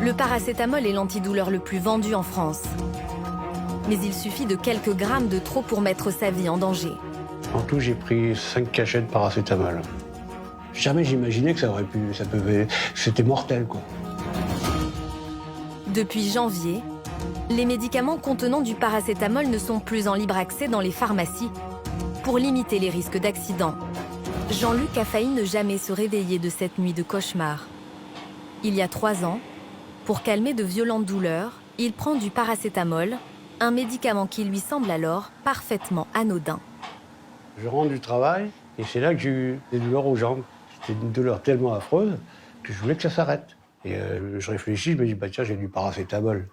Le paracétamol est l'antidouleur le plus vendu en France. Mais il suffit de quelques grammes de trop pour mettre sa vie en danger. En tout, j'ai pris 5 cachets de paracétamol. Jamais j'imaginais que c'était mortel, quoi. Depuis janvier, les médicaments contenant du paracétamol ne sont plus en libre accès dans les pharmacies pour limiter les risques d'accident. Jean-Luc a failli ne jamais se réveiller de cette nuit de cauchemar. Il y a 3 ans, pour calmer de violentes douleurs, il prend du paracétamol, un médicament qui lui semble alors parfaitement anodin. Je rentre du travail et c'est là que j'ai eu des douleurs aux jambes. C'était une douleur tellement affreuse que je voulais que ça s'arrête. Et je réfléchis, je me dis, bah tiens, j'ai du paracétamol.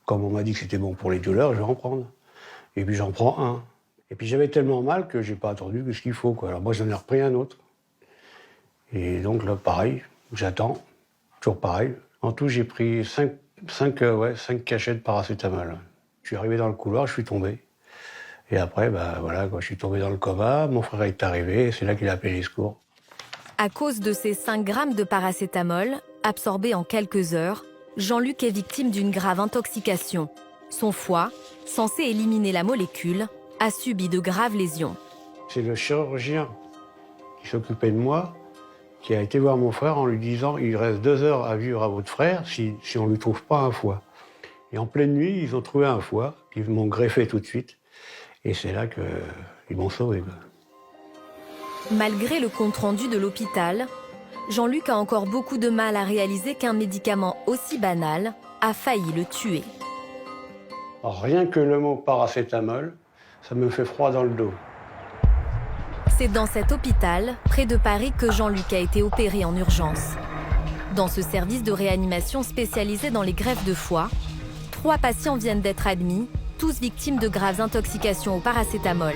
Comme on m'a dit que c'était bon pour les douleurs, je vais en prendre. Et puis j'en prends un. Et puis j'avais tellement mal que j'ai pas attendu que ce qu'il faut, quoi. Alors moi, j'en ai repris un autre. Et donc là, pareil, j'attends. Toujours pareil. En tout, j'ai pris 5 cachets de paracétamol. Je suis arrivé dans le couloir, je suis tombé. Et après, bah, voilà, quoi, je suis tombé dans le coma, mon frère est arrivé, et c'est là qu'il a appelé les secours. À cause de ces 5 grammes de paracétamol, absorbés en quelques heures, Jean-Luc est victime d'une grave intoxication. Son foie, censé éliminer la molécule, a subi de graves lésions. C'est le chirurgien qui s'occupait de moi, qui a été voir mon frère en lui disant « Il reste 2 heures à vivre à votre frère si on ne lui trouve pas un foie ». Et en pleine nuit, ils ont trouvé un foie, ils m'ont greffé tout de suite. Et c'est là qu'ils m'ont sauvé, quoi. Malgré le compte-rendu de l'hôpital, Jean-Luc a encore beaucoup de mal à réaliser qu'un médicament aussi banal a failli le tuer. Alors, rien que le mot paracétamol, ça me fait froid dans le dos. C'est dans cet hôpital, près de Paris, que Jean-Luc a été opéré en urgence. Dans ce service de réanimation spécialisé dans les greffes de foie, 3 patients viennent d'être admis, tous victimes de graves intoxications au paracétamol.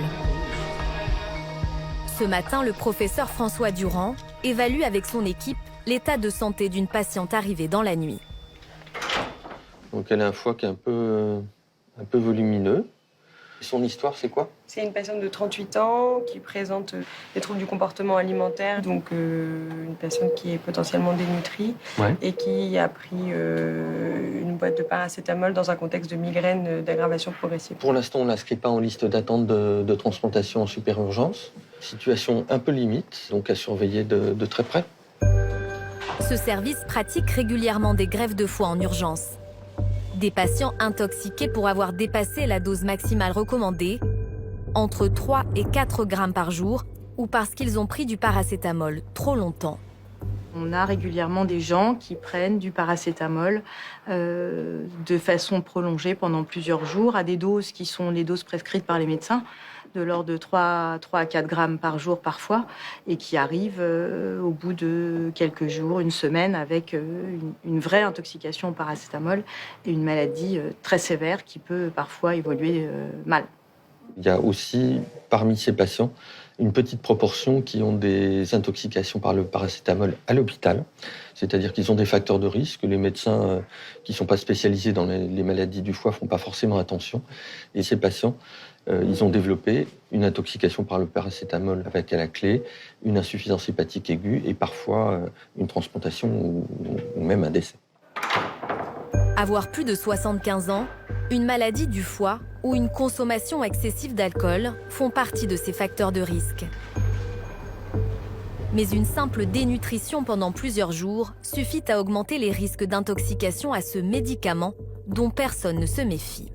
Ce matin, le professeur François Durand évalue avec son équipe l'état de santé d'une patiente arrivée dans la nuit. Donc elle a un foie qui est un peu volumineux. Son histoire, c'est quoi? C'est une patiente de 38 ans qui présente des troubles du comportement alimentaire, donc une patiente qui est potentiellement dénutrie, Ouais. et qui a pris une boîte de paracétamol dans un contexte de migraine d'aggravation progressive. Pour l'instant, on ne l'inscrit pas en liste d'attente de transplantation en super urgence. Situation un peu limite, donc à surveiller de très près. Ce service pratique régulièrement des greffes de foie en urgence. Des patients intoxiqués pour avoir dépassé la dose maximale recommandée, entre 3 et 4 grammes par jour, ou parce qu'ils ont pris du paracétamol trop longtemps. On a régulièrement des gens qui prennent du paracétamol de façon prolongée pendant plusieurs jours, à des doses qui sont les doses prescrites par les médecins, de l'ordre de 3 à 4 grammes par jour parfois, et qui arrivent au bout de quelques jours, une semaine, avec une vraie intoxication au paracétamol et une maladie très sévère qui peut parfois évoluer mal. Il y a aussi, parmi ces patients, une petite proportion qui ont des intoxications par le paracétamol à l'hôpital. C'est-à-dire qu'ils ont des facteurs de risque. Les médecins qui ne sont pas spécialisés dans les maladies du foie ne font pas forcément attention. Et ces patients, ils ont développé une intoxication par le paracétamol avec à la clé une insuffisance hépatique aiguë et parfois une transplantation ou même un décès. Avoir plus de 75 ans, une maladie du foie ou une consommation excessive d'alcool font partie de ces facteurs de risque. Mais une simple dénutrition pendant plusieurs jours suffit à augmenter les risques d'intoxication à ce médicament dont personne ne se méfie.